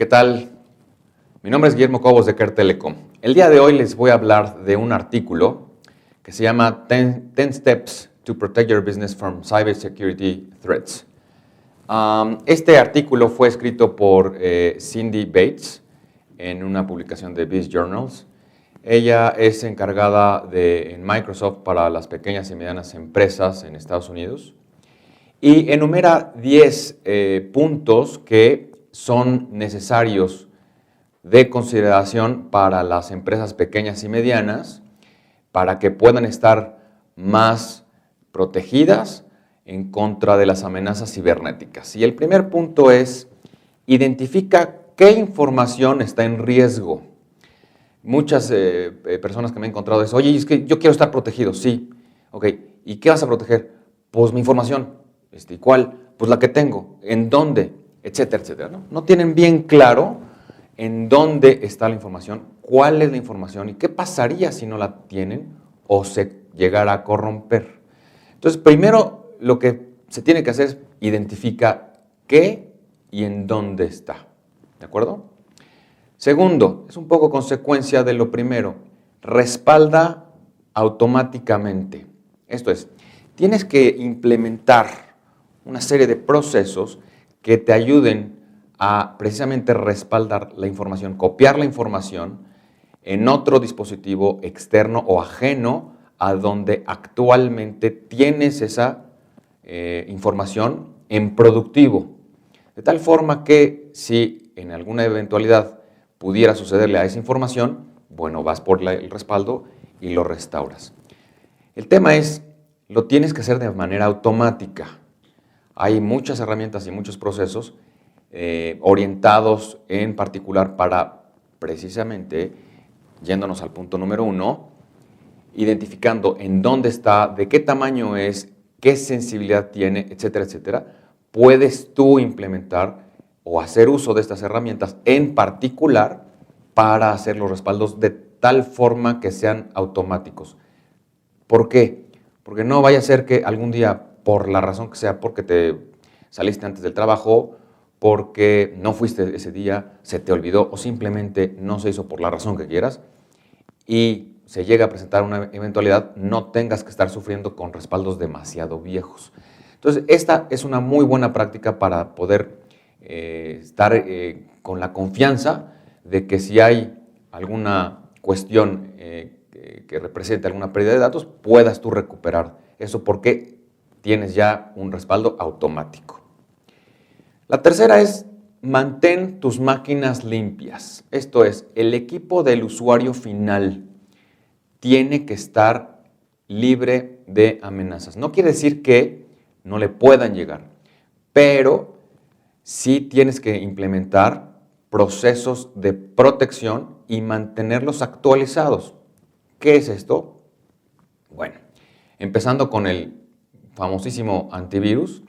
¿Qué tal? Mi nombre es Guillermo Cobos de Care Telecom. El día de hoy les voy a hablar de un artículo que se llama 10 Steps to Protect Your Business from Cybersecurity Threats. Este artículo fue escrito por Cindy Bates en una publicación de Biz Journals. Ella es encargada en Microsoft para las pequeñas y medianas empresas en Estados Unidos y enumera 10 puntos que son necesarios de consideración para las empresas pequeñas y medianas para que puedan estar más protegidas en contra de las amenazas cibernéticas. Y el primer punto es, identifica qué información está en riesgo. Muchas personas que me han encontrado es, oye, es que yo quiero estar protegido. Sí, ok, ¿y qué vas a proteger? Pues mi información. ¿Y cuál? Pues la que tengo. ¿En dónde? Etcétera, etcétera. No tienen bien claro en dónde está la información, cuál es la información y qué pasaría si no la tienen o se llegara a corromper. Entonces, primero lo que se tiene que hacer es identificar qué y en dónde está. ¿De acuerdo? Segundo, es un poco consecuencia de lo primero, respalda automáticamente. Esto es, tienes que implementar una serie de procesos que te ayuden a precisamente respaldar la información, copiar la información en otro dispositivo externo o ajeno a donde actualmente tienes esa información en productivo. De tal forma que si en alguna eventualidad pudiera sucederle a esa información, bueno, vas por el respaldo y lo restauras. El tema es, lo tienes que hacer de manera automática. Hay muchas herramientas y muchos procesos orientados en particular para precisamente, yéndonos al punto número 1, identificando en dónde está, de qué tamaño es, qué sensibilidad tiene, etcétera, etcétera, puedes tú implementar o hacer uso de estas herramientas en particular para hacer los respaldos de tal forma que sean automáticos. ¿Por qué? Porque no vaya a ser que algún día, por la razón que sea, porque te saliste antes del trabajo, porque no fuiste ese día, se te olvidó o simplemente no se hizo por la razón que quieras y se llega a presentar una eventualidad, no tengas que estar sufriendo con respaldos demasiado viejos. Entonces, esta es una muy buena práctica para poder estar con la confianza de que si hay alguna cuestión que represente alguna pérdida de datos, puedas tú recuperar eso porque tienes ya un respaldo automático. La tercera es, mantén tus máquinas limpias. Esto es, el equipo del usuario final tiene que estar libre de amenazas. No quiere decir que no le puedan llegar, pero sí tienes que implementar procesos de protección y mantenerlos actualizados. ¿Qué es esto? Bueno, empezando con el famosísimo antivirus,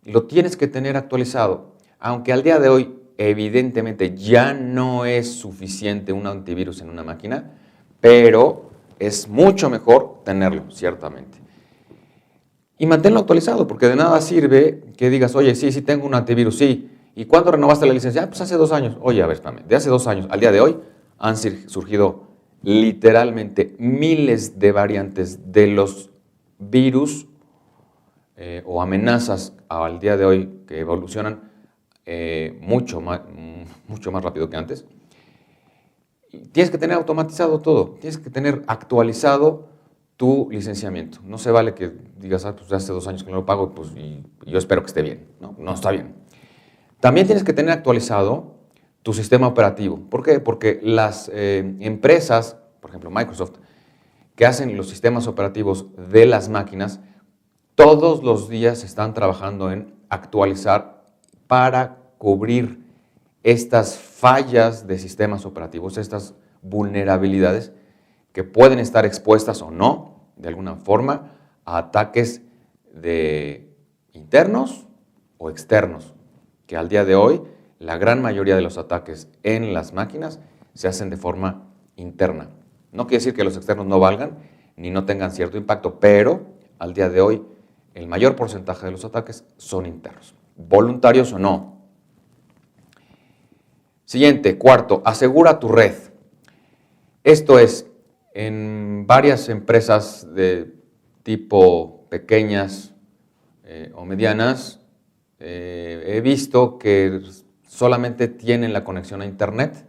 lo tienes que tener actualizado, aunque al día de hoy evidentemente ya no es suficiente un antivirus en una máquina, pero es mucho mejor tenerlo, ciertamente. Y manténlo actualizado, porque de nada sirve que digas, oye, sí, tengo un antivirus, sí. ¿Y cuándo renovaste la licencia? Pues hace 2 años. Oye, a ver, espérame, de hace 2 años al día de hoy han surgido literalmente miles de variantes de los virus o amenazas al día de hoy que evolucionan mucho más rápido que antes. Tienes que tener automatizado todo, tienes que tener actualizado tu licenciamiento. No se vale que digas, pues hace 2 años que no lo pago, pues y yo espero que esté bien. No está bien. También tienes que tener actualizado tu sistema operativo. ¿Por qué? Porque las empresas, por ejemplo Microsoft, que hacen los sistemas operativos de las máquinas, todos los días están trabajando en actualizar para cubrir estas fallas de sistemas operativos, estas vulnerabilidades que pueden estar expuestas o no, de alguna forma, a ataques internos o externos, que al día de hoy la gran mayoría de los ataques en las máquinas se hacen de forma interna. No quiere decir que los externos no valgan ni no tengan cierto impacto, pero al día de hoy el mayor porcentaje de los ataques son internos, voluntarios o no. Siguiente, cuarto, asegura tu red. Esto es, en varias empresas de tipo pequeñas o medianas, he visto que solamente tienen la conexión a Internet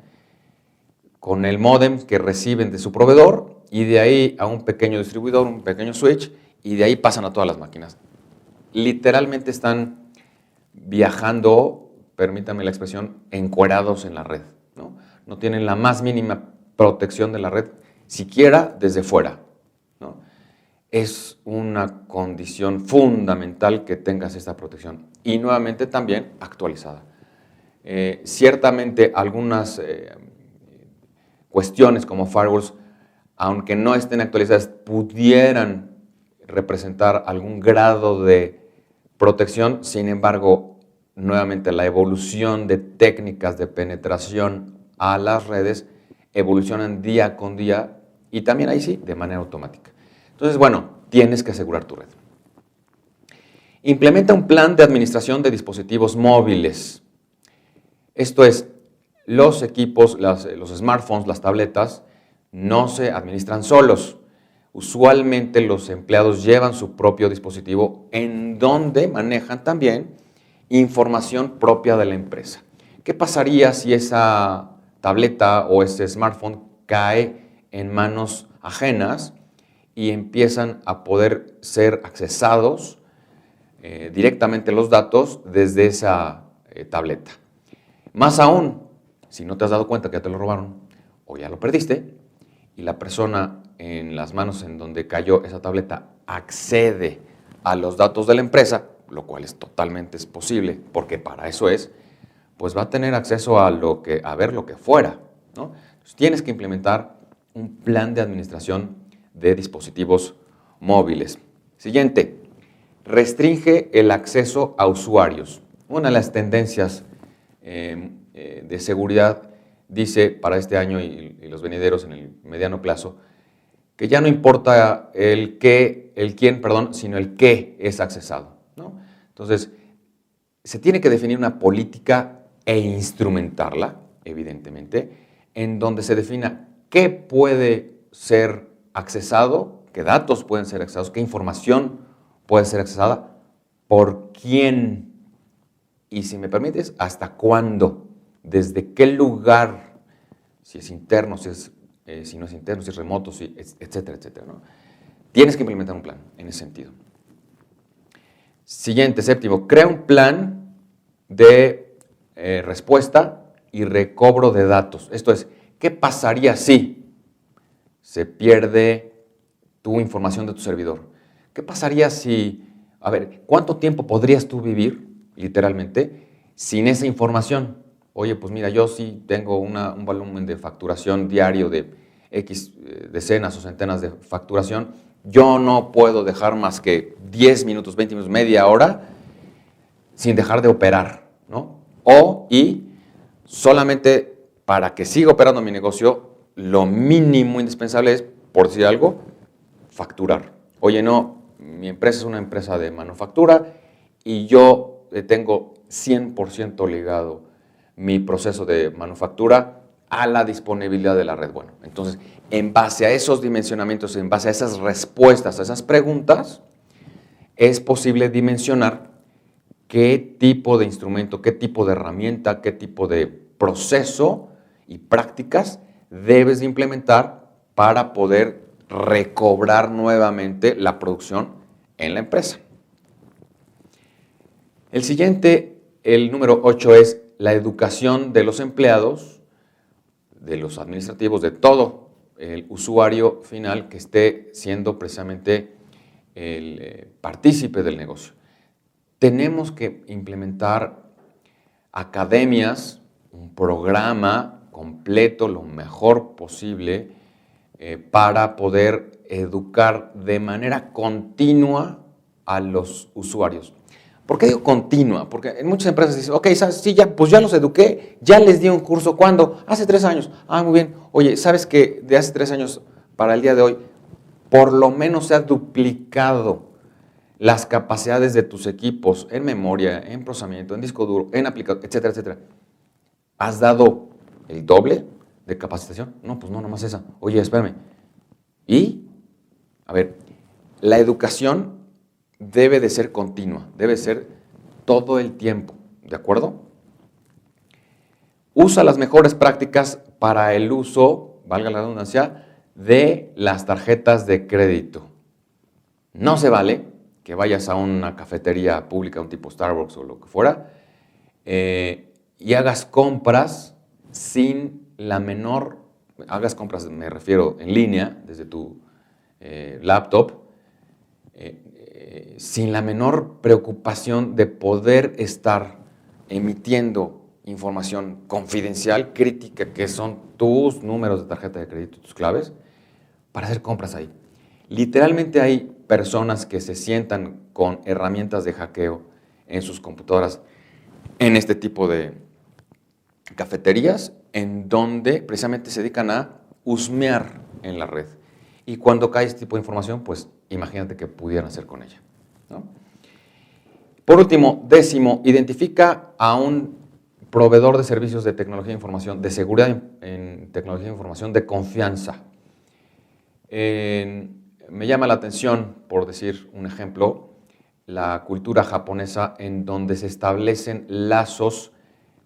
con el módem que reciben de su proveedor y de ahí a un pequeño distribuidor, un pequeño switch, y de ahí pasan a todas las máquinas. Literalmente están viajando, permítanme la expresión, encuerados en la red, ¿no? No tienen la más mínima protección de la red, siquiera desde fuera, ¿no? Es una condición fundamental que tengas esta protección y nuevamente también actualizada. Ciertamente algunas cuestiones como firewalls, aunque no estén actualizadas, pudieran representar algún grado de protección. Sin embargo, nuevamente la evolución de técnicas de penetración a las redes evolucionan día con día y también ahí sí, de manera automática. Entonces, bueno, tienes que asegurar tu red. Implementa un plan de administración de dispositivos móviles. Esto es, los equipos, los smartphones, las tabletas, no se administran solos. Usualmente los empleados llevan su propio dispositivo en donde manejan también información propia de la empresa. ¿Qué pasaría si esa tableta o ese smartphone cae en manos ajenas y empiezan a poder ser accesados directamente los datos desde esa tableta? Más aún, si no te has dado cuenta que ya te lo robaron o ya lo perdiste y la persona en las manos en donde cayó esa tableta accede a los datos de la empresa, lo cual es totalmente posible porque para eso es, pues va a tener acceso a ver lo que fuera, ¿no? Entonces, tienes que implementar un plan de administración de dispositivos móviles. Siguiente, restringe el acceso a usuarios. Una de las tendencias de seguridad dice para este año y los venideros en el mediano plazo que ya no importa el quién, sino el qué es accesado, ¿no? Entonces, se tiene que definir una política e instrumentarla, evidentemente, en donde se defina qué puede ser accesado, qué datos pueden ser accesados, qué información puede ser accesada, por quién y, si me permites, hasta cuándo, desde qué lugar, si es interno, si no es interno, si es remoto, etcétera, etcétera, ¿no? Tienes que implementar un plan en ese sentido. Siguiente, séptimo, crea un plan de respuesta y recobro de datos. Esto es, ¿qué pasaría si se pierde tu información de tu servidor? ¿Qué pasaría si, cuánto tiempo podrías tú vivir, literalmente, sin esa información? Oye, pues mira, yo sí tengo un volumen de facturación diario de X decenas o centenas de facturación. Yo no puedo dejar más que 10 minutos, 20 minutos, media hora sin dejar de operar, ¿no? Y solamente para que siga operando mi negocio, lo mínimo indispensable es, por decir algo, facturar. Oye, no, mi empresa es una empresa de manufactura y yo tengo 100% ligado mi proceso de manufactura a la disponibilidad de la red. Bueno, entonces, en base a esos dimensionamientos, en base a esas respuestas, a esas preguntas, es posible dimensionar qué tipo de instrumento, qué tipo de herramienta, qué tipo de proceso y prácticas debes de implementar para poder recobrar nuevamente la producción en la empresa. El siguiente, el número 8, es la educación de los empleados, de los administrativos, de todo el usuario final que esté siendo precisamente el partícipe del negocio. Tenemos que implementar academias, un programa completo, lo mejor posible, para poder educar de manera continua a los usuarios. ¿Por qué digo continua? Porque en muchas empresas dicen, ok, ¿sabes? Sí, pues ya los eduqué, ya les di un curso. ¿Cuándo? Hace 3 años. Ah, muy bien. Oye, ¿sabes que de hace 3 años para el día de hoy, por lo menos se ha duplicado las capacidades de tus equipos en memoria, en procesamiento, en disco duro, en aplicación, etcétera, etcétera? Has dado ¿El doble de capacitación? No, pues no, nomás esa. Oye, espérame. Y, a ver, la educación debe de ser continua, debe ser todo el tiempo, ¿de acuerdo? Usa las mejores prácticas para el uso, valga la redundancia, de las tarjetas de crédito. No se vale que vayas a una cafetería pública, un tipo Starbucks o lo que fuera, y hagas compras sin la menor, hagas compras, me refiero, en línea, desde tu laptop, sin la menor preocupación de poder estar emitiendo información confidencial, crítica, que son tus números de tarjeta de crédito, tus claves, para hacer compras ahí. Literalmente hay personas que se sientan con herramientas de hackeo en sus computadoras en este tipo de cafeterías, en donde precisamente se dedican a husmear en la red. Y cuando cae este tipo de información, pues imagínate qué pudieran hacer con ella, ¿no? Por último, 10º, identifica a un proveedor de servicios de tecnología de información, de seguridad en tecnología de información de confianza. Me llama la atención, por decir un ejemplo, la cultura japonesa en donde se establecen lazos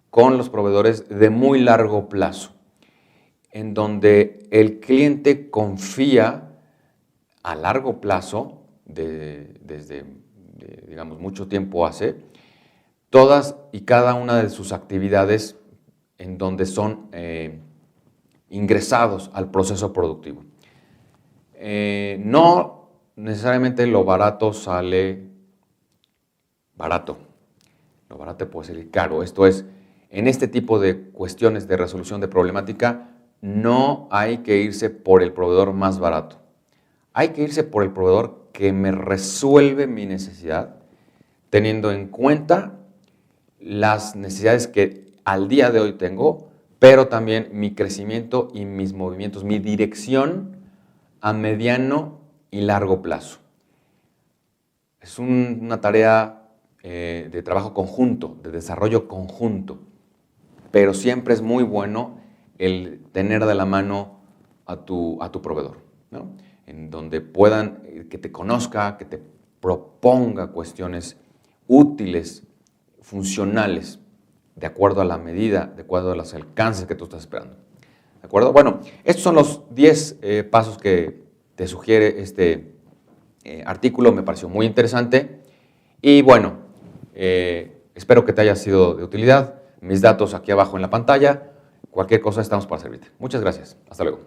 con los proveedores de muy largo plazo, en donde el cliente confía a largo plazo, desde digamos, mucho tiempo hace, todas y cada una de sus actividades en donde son ingresados al proceso productivo. No necesariamente lo barato sale barato, lo barato puede salir caro. Esto es, en este tipo de cuestiones de resolución de problemática, no hay que irse por el proveedor más barato. Hay que irse por el proveedor que me resuelve mi necesidad, teniendo en cuenta las necesidades que al día de hoy tengo, pero también mi crecimiento y mis movimientos, mi dirección a mediano y largo plazo. Es una tarea de trabajo conjunto, de desarrollo conjunto, pero siempre es muy bueno el tener de la mano a tu proveedor, ¿no? En donde puedan, que te conozca, que te proponga cuestiones útiles, funcionales, de acuerdo a la medida, de acuerdo a los alcances que tú estás esperando. ¿De acuerdo? Bueno, estos son los 10 pasos que te sugiere este artículo, me pareció muy interesante. Y bueno, espero que te haya sido de utilidad. Mis datos aquí abajo en la pantalla. Cualquier cosa estamos para servirte. Muchas gracias. Hasta luego.